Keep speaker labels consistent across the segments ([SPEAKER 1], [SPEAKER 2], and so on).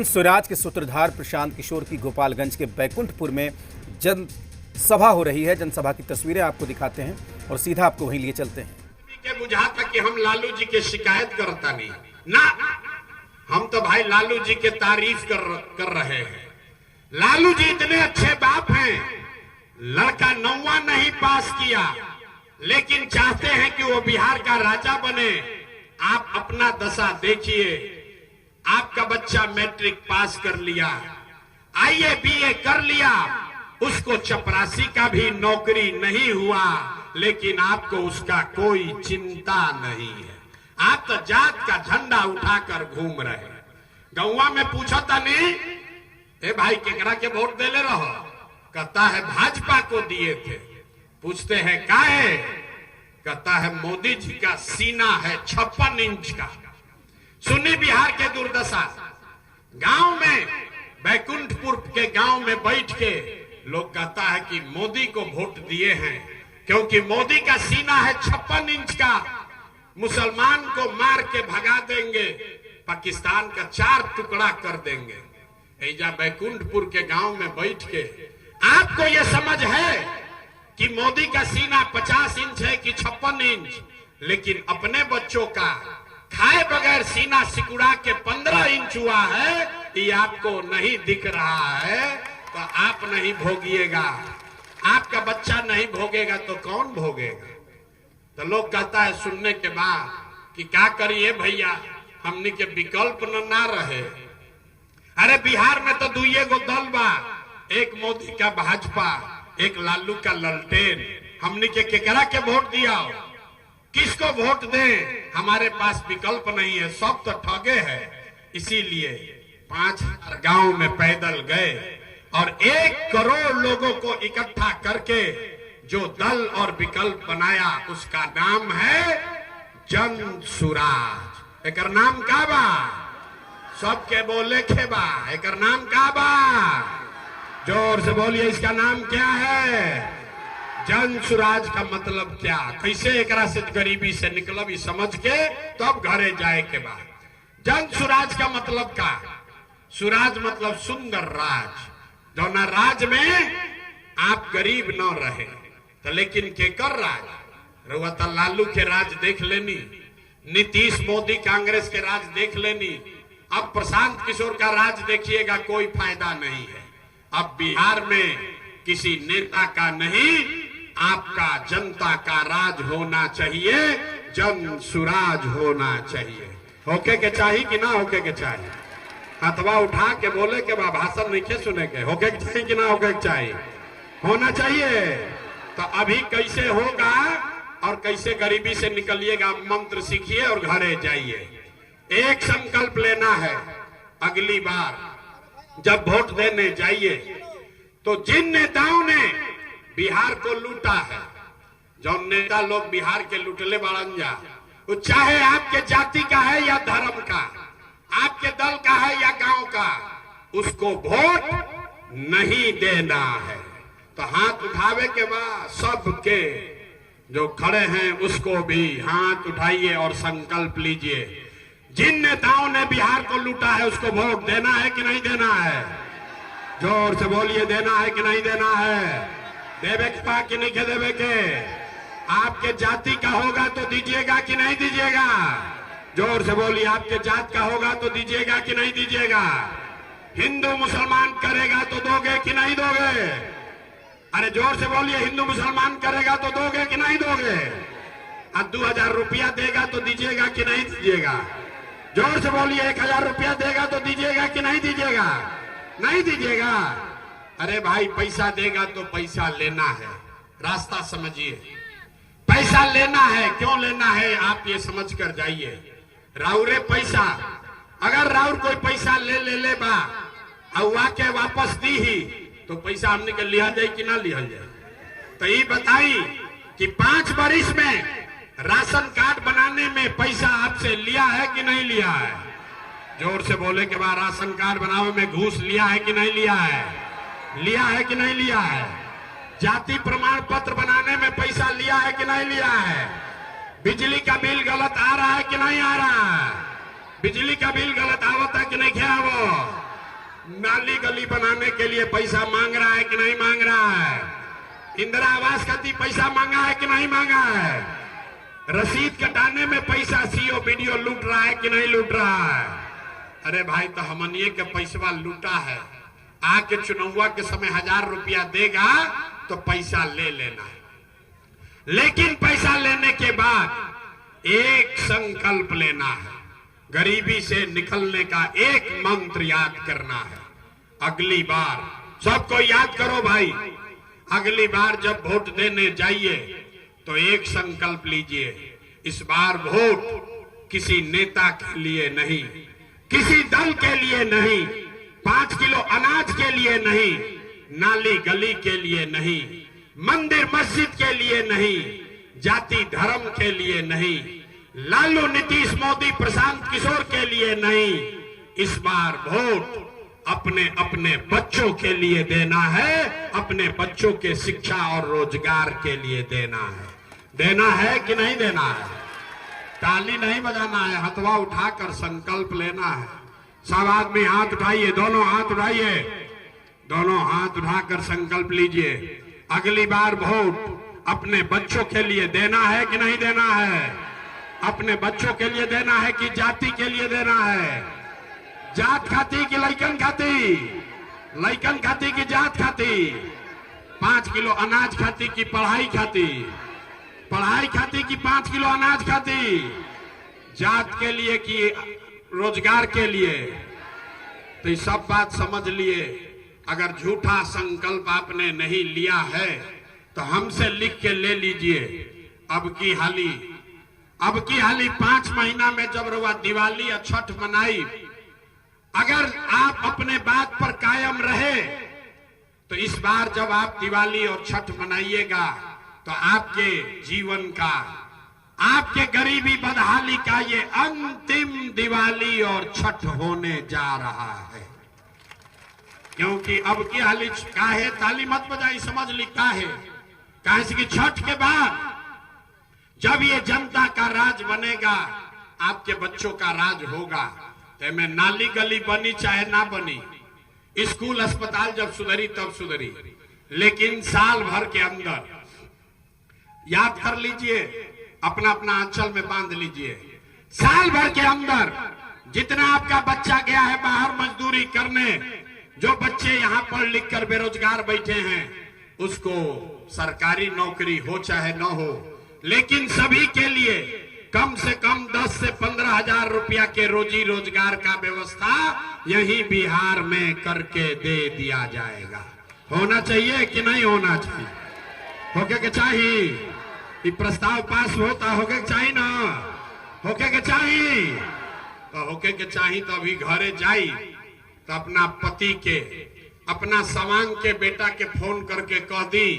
[SPEAKER 1] स्वराज के सूत्रधार प्रशांत किशोर की गोपालगंज के बैकुंठपुर में जनसभा हो रही है। जनसभा की तस्वीरें आपको दिखाते हैं और सीधा आपको वहीं लिए चलते हैं।
[SPEAKER 2] के बुझाता कि हम लालू जी के शिकायत करता नहीं ना, हम तो भाई लालू जी के तारीफ कर रहे हैं। लालू जी इतने अच्छे बाप हैं, लड़का 9वां नहीं पास किया लेकिन चाहते हैं कि वो बिहार का राजा बने। आप अपना दशा देखिए, आपका बच्चा मैट्रिक पास कर लिया, आईए बीए कर लिया, उसको चपरासी का भी नौकरी नहीं हुआ लेकिन आपको उसका कोई चिंता नहीं है। आप तो जात का झंडा उठाकर घूम रहे हैं। गौवा में पूछा था नहीं, ए भाई केकरा के वोट दे ले रहो, कहता है भाजपा को दिए थे। पूछते हैं काहे, कहता है मोदी जी का सीना है 56 इंच का। सुनी बिहार के दुर्दशा। गांव में बैकुंठपुर के गांव में बैठ के लोग कहता है कि मोदी को वोट दिए हैं क्योंकि मोदी का सीना है 56 इंच का। मुसलमान को मार के भगा देंगे, पाकिस्तान का 4 टुकड़ा कर देंगे। ऐजा बैकुंठपुर के गांव में बैठ के आपको यह समझ है कि मोदी का सीना 50 इंच है कि 56 इंच, लेकिन अपने बच्चों का खाए बगैर सीना सिकुड़ा के 15 इंच हुआ है, ये आपको नहीं दिख रहा है तो आप नहीं भोगिएगा। आपका बच्चा नहीं भोगेगा तो कौन भोगेगा। तो लोग कहता है सुनने के बाद कि क्या करिए भैया, हमने के विकल्प ना रहे। अरे बिहार में तो 2 गो दल बा, एक मोदी का भाजपा, एक लालू का ललटेन। हमने के केकरा के वोट दिया, किसको वोट दें, हमारे पास विकल्प नहीं है, सब तो ठगे हैं। इसीलिए 5 गांव में पैदल गए और 1 करोड़ लोगों को इकट्ठा करके जो दल और विकल्प बनाया उसका नाम है जन सुराज। एक नाम का बा, सबके बोले के बा, एक नाम का बा, जोर से बोलिए इसका नाम क्या है। जन सुराज का मतलब क्या, कैसे एकरा से गरीबी से निकलब समझ के तब घरे जाए के बाद। जन सुराज का मतलब का, सुराज मतलब सुंदर राज, जो ना राज में आप गरीब न रहे तो लेकिन के कर राज रहुआ तो लालू के राज देख लेनी, नीतीश मोदी कांग्रेस के राज देख लेनी, अब प्रशांत किशोर का राज देखिएगा, कोई फायदा नहीं है। अब बिहार में किसी नेता का नहीं, आपका जनता का राज होना चाहिए, जन सुराज होना चाहिए। होके के चाहिए कि ना होके के चाहिए, हथवा उठा के बोले के बा, भाषण नहीं के सुने के, होके के चाहिए कि ना होके के चाहिए, होना चाहिए। तो अभी कैसे होगा और कैसे गरीबी से निकलिएगा, मंत्र सीखिए और घरे जाइए। एक संकल्प लेना है, अगली बार जब वोट देने जाइए तो जिन नेताओं ने बिहार को लूटा है, जो नेता लोग बिहार के लुटले बाड़न जा, वो चाहे आपके जाति का है या धर्म का, आपके दल का है या गांव का, उसको वोट नहीं देना है। तो हाथ उठावे के बाद सबके जो खड़े हैं उसको भी हाथ उठाइए और संकल्प लीजिए। जिन नेताओं ने बिहार को लूटा है उसको वोट देना है कि नहीं देना है, जोर से बोलिए, देना है कि नहीं देना है, देवे के पा कि नहीं के देवे के। आपके जाति का होगा तो दीजिएगा कि नहीं दीजिएगा, जोर से बोलिए, आपके जात का होगा तो दीजिएगा कि नहीं दीजिएगा। हिंदू मुसलमान करेगा तो दोगे कि नहीं दोगे, अरे जोर से बोलिए, हिंदू मुसलमान करेगा तो दोगे कि नहीं दोगे। 2000 रुपया देगा तो दीजिएगा कि नहीं दीजिएगा, जोर से बोलिए, 1000 रुपया देगा तो दीजिएगा कि नहीं दीजिएगा, नहीं दीजिएगा। अरे भाई पैसा देगा तो पैसा लेना है, रास्ता समझिए, पैसा लेना है, क्यों लेना है आप ये समझ कर जाइए। राउरे पैसा, अगर राउर कोई पैसा ले बा और आके वापस दी ही तो पैसा हमने के लिया जाए कि ना लिया जाए। तो ये बताई कि 5 बरिस में राशन कार्ड बनाने में पैसा आपसे लिया है कि नहीं लिया है, जोर से बोले के बाद, राशन कार्ड बनाने में घूस लिया है कि नहीं लिया है, लिया है कि नहीं लिया है। जाति प्रमाण पत्र बनाने में पैसा लिया है कि नहीं लिया है। बिजली का बिल गलत आ रहा है कि नहीं आ रहा है, बिजली का बिल गलत आवता कि नहीं क्या वो, नाली गली बनाने के लिए पैसा मांग रहा है कि नहीं मांग रहा है? इंदिरा आवास खातिर पैसा मांगा है कि नहीं मांगा है? रसीद कटाने में पैसा सीओ बीडीओ लूट रहा है कि नहीं लूट रहा है? अरे भाई, तो हमनिए के पैसा लूटा है। आके चुनाव के समय 1000 रुपया देगा तो पैसा ले लेना है, लेकिन पैसा लेने के बाद एक संकल्प लेना है, गरीबी से निकलने का एक मंत्र याद करना है। अगली बार सबको याद करो भाई, अगली बार जब वोट देने जाइए तो एक संकल्प लीजिए, इस बार वोट किसी नेता के लिए नहीं, किसी दल के लिए नहीं, 5 किलो अनाज के लिए नहीं, नाली गली के लिए नहीं, मंदिर मस्जिद के लिए नहीं, जाति धर्म के लिए नहीं, लालू नीतीश मोदी प्रशांत किशोर के लिए नहीं। इस बार वोट अपने अपने बच्चों के लिए देना है, अपने बच्चों के शिक्षा और रोजगार के लिए देना है। देना है कि नहीं देना है? ताली नहीं बजाना है, हथवा उठाकर संकल्प लेना है। सब आदमी हाथ उठाइए, दोनों हाथ उठाइए, दोनों हाथ उठाकर संकल्प लीजिए। अगली बार वोट अपने बच्चों के लिए देना है कि नहीं देना है? अपने बच्चों के लिए देना है कि जाति के लिए देना है? जात खाती कि लइकन खाती? लइकन खाती कि जात खाती? 5 किलो अनाज खाती कि पढ़ाई खाती? पढ़ाई खाती कि 5 किलो अनाज खाती? जात के लिए कि रोजगार के लिए? तो ये सब बात समझ लिए। अगर झूठा संकल्प आपने नहीं लिया है तो हमसे लिख के ले लीजिए। अब की हाली 5 महीना में जब रवा दिवाली या छठ मनाई, अगर आप अपने बात पर कायम रहे तो इस बार जब आप दिवाली और छठ मनाइएगा तो आपके जीवन का, आपके गरीबी बदहाली का ये अंतिम दिवाली और छठ होने जा रहा है। क्योंकि अब की हाली काहे, ताली मत बजाई, समझ ली काहे कि छठ के बाद जब ये जनता का राज बनेगा, आपके बच्चों का राज होगा, तो में नाली गली बनी चाहे ना बनी, स्कूल अस्पताल जब सुधरी तब सुधरी, लेकिन साल भर के अंदर याद कर लीजिए, अपना अपना आंचल में बांध लीजिए, साल भर के अंदर जितना आपका बच्चा गया है बाहर मजदूरी करने, जो बच्चे यहाँ पढ़ लिख कर बेरोजगार बैठे हैं, उसको सरकारी नौकरी हो चाहे न हो, लेकिन सभी के लिए कम से कम 10 से 15 हजार रुपया के रोजी रोजगार का व्यवस्था यही बिहार में करके दे दिया जाएगा। होना चाहिए कि नहीं होना चाहिए? होके के चाहिए? ये प्रस्ताव पास होता होके के चाहिए ना? होके के चाहिए? तो होके के चाहिए तो अभी घरे जाई तो अपना पति के, अपना सवांग के बेटा के फोन करके कह दी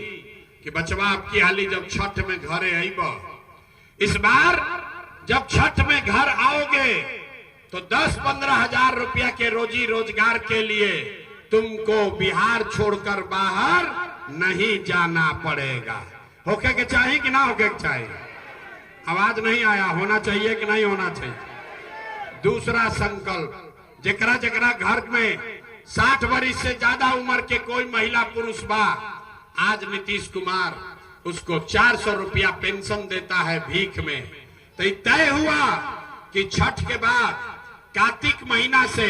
[SPEAKER 2] कि बचवा आपकी हाली जब छठ में घरे आईबा, इस बार जब छठ में घर आओगे तो 10-15 हजार रुपया के रोजी रोजगार के लिए तुमको बिहार छोड़कर बाहर नहीं जाना पड़ेगा। होके के चाहिए कि ना होके के चाहिए? आवाज नहीं आया। होना चाहिए कि नहीं होना चाहिए? दूसरा संकल्प, जेकरा जेकरा घर में 60 वर्ष से ज्यादा उम्र के कोई महिला पुरुष बा, आज नीतीश कुमार उसको 400 रुपया पेंशन देता है भीख में। तो तय हुआ कि छठ के बाद कार्तिक महीना से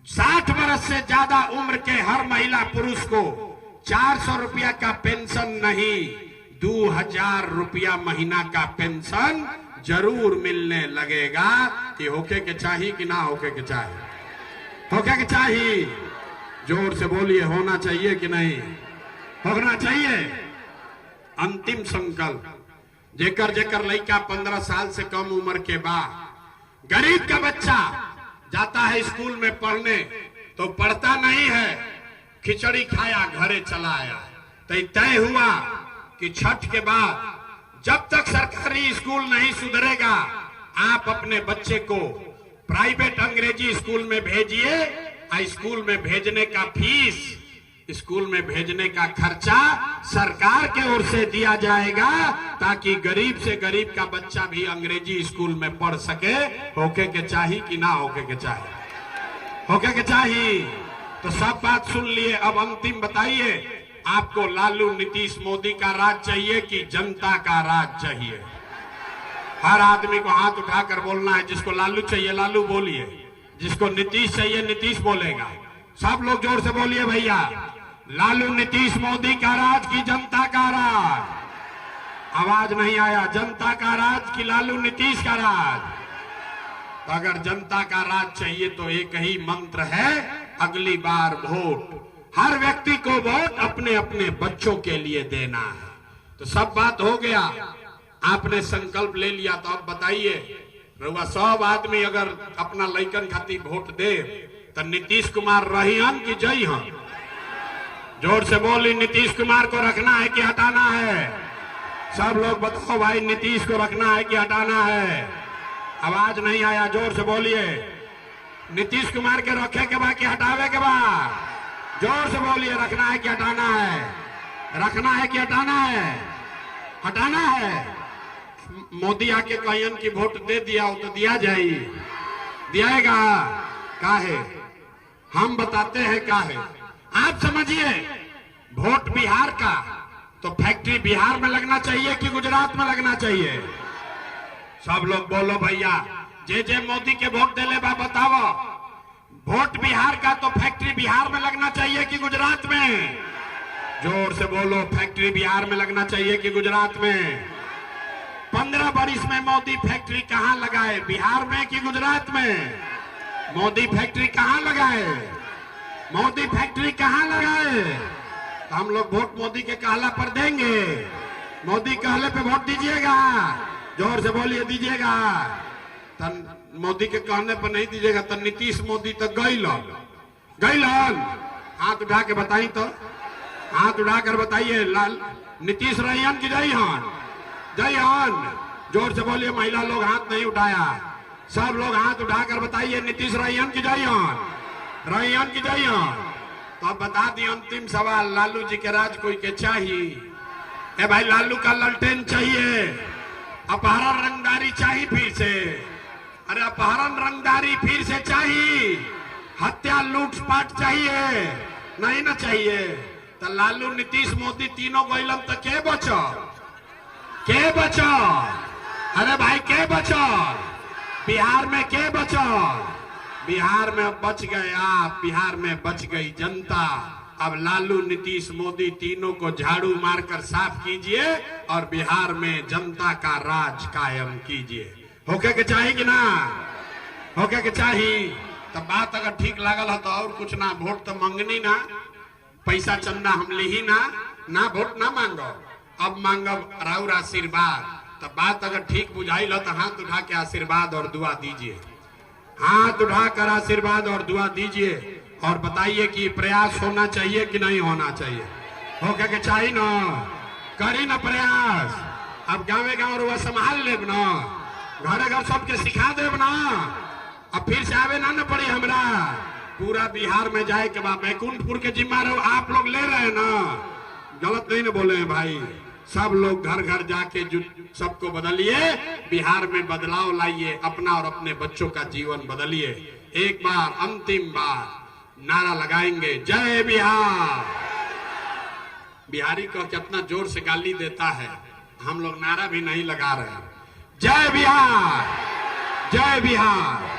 [SPEAKER 2] 60 वर्ष से ज्यादा उम्र के हर महिला पुरुष को 400 रुपया का पेंशन नहीं, 2000 रुपया महीना का पेंशन जरूर मिलने लगेगा। कि होके के चाहिए कि ना होके के चाहिए? होके के चाहिए? जोर से बोलिए, होना चाहिए कि नहीं होना चाहिए? अंतिम संकल्प, जेकर जेकर लड़का 15 साल से कम उम्र के बाद, गरीब का बच्चा जाता है स्कूल में पढ़ने तो पढ़ता नहीं है, खिचड़ी खाया घरे चला आया। तो तय हुआ कि छठ के बाद जब तक सरकारी स्कूल नहीं सुधरेगा, आप अपने बच्चे को प्राइवेट अंग्रेजी स्कूल में भेजिए। स्कूल में भेजने का फीस, स्कूल में भेजने का खर्चा सरकार के ओर से दिया जाएगा, ताकि गरीब से गरीब का बच्चा भी अंग्रेजी स्कूल में पढ़ सके। होके के चाहिए कि ना होके के चाहिए? होके के चाहिए। तो सब बात सुन लिए, अब अंतिम बताइए, आपको लालू नीतीश मोदी का राज चाहिए कि जनता का राज चाहिए? हर आदमी को हाथ उठाकर बोलना है, जिसको लालू चाहिए लालू बोलिए, जिसको नीतीश चाहिए नीतीश बोलेगा। सब लोग जोर से बोलिए भैया, लालू नीतीश मोदी का राज की जनता का राज? आवाज नहीं आया। जनता का राज की लालू नीतीश का राज? तो अगर जनता का राज चाहिए तो एक ही मंत्र है, अगली बार वोट। हर व्यक्ति को वोट अपने अपने बच्चों के लिए देना है। तो सब बात हो गया, आपने संकल्प ले लिया। तो अब बताइए, रउआ सब आदमी अगर अपना लइकन खातिर वोट दे तो नीतीश कुमार रहियन कि जइहन? जोर से बोली, नीतीश कुमार को रखना है कि हटाना है? सब लोग बताओ भाई, नीतीश को रखना है कि हटाना है? आवाज नहीं आया, जोर से बोलिए। नीतीश कुमार के रखे के बाद कि हटावे के बाद? जोर से बोलिए, रखना है कि हटाना है? रखना है कि हटाना है? हटाना है। मोदी आके कहन की वोट दे दिया हो तो दिया जाए, दियाएगा? काहे? हम बताते हैं काहे। आप समझिए, वोट बिहार का तो फैक्ट्री बिहार में लगना चाहिए कि गुजरात में लगना चाहिए? सब लोग बोलो भैया, जे मोदी के वोट देले बा बताओ, वोट बिहार का तो फैक्ट्री बिहार में लगना चाहिए कि गुजरात में? जोर से बोलो, फैक्ट्री बिहार में लगना चाहिए कि गुजरात में? 15 बरिस में मोदी फैक्ट्री कहां लगाए, बिहार में कि गुजरात में? मोदी फैक्ट्री कहां लगाए? मोदी फैक्ट्री कहां लगाए? तो हम लोग वोट मोदी के कहला पर देंगे? मोदी कहले पे वोट दीजिएगा? जोर से बोलिए, दीजिएगा? मोदी के कहने पर नहीं दीजिएगा तो नीतीश मोदी तो गइलन। हाथ उठा के बताई तो, हाथ उठाकर बताइए, लाल नीतीश रहियन कि जइहन? जइहन। जोर से बोलिए, महिला लोग हाथ नहीं उठाया। सब लोग हाथ उठाकर बताइए, नीतीश रहियन कि जइहन? रहियन कि जइहन? तो अब बता दिए अंतिम सवाल, लालू जी के राज कोई के चाहिए? ए भाई, लालू का ललटेन चाहिए? अपहरण रंगदारी चाहिए फिर से? अरे अपहरण रंगदारी फिर से चाहिए? हत्या लूटपाट चाहिए? नहीं ना चाहिए। तो लालू नीतीश मोदी तीनों गइलन तो के बचल? के बचल? अरे भाई, के बचल? बिहार में के बचल? बिहार में बच गए आप, बिहार में बच गई जनता। अब लालू नीतीश मोदी तीनों को झाड़ू मारकर साफ कीजिए और बिहार में जनता का राज कायम कीजिए। होके के चाहिए कि ना? होके के चाहिए। तब बात अगर ठीक लागल है तो और कुछ ना, वोट तो मांगनी ना, पैसा चंदा हम ली ना वोट ना मांगो, अब मांगब राउर आशीर्वाद। तब बात अगर ठीक बुझाइल हो तो हाथ उठा के आशीर्वाद और दुआ दीजिए। हाथ उठाकर आशीर्वाद और दुआ दीजिए और बताइए कि प्रयास होना चाहिए कि नहीं होना चाहिए? होके के चाहिए ना? करी ना प्रयास। अब गाँव गाँव वह संभाल लेब ना, घर घर सबके सिखा देब ना। अब फिर से आवे ना पड़ी हमरा। पूरा बिहार में जाए के बाद बैकुंठपुर के जिम्मा आप लोग ले रहे हैं ना? गलत नहीं ना बोले हैं भाई? सब लोग घर घर जाके सबको बदलिए, बिहार में बदलाव लाइए, अपना और अपने बच्चों का जीवन बदलिए। एक बार अंतिम बार नारा लगाएंगे, जय बिहार। बिहारी को कितना जोर से गाली देता है, हम लोग नारा भी नहीं लगा रहे। जय बिहार, जय बिहार।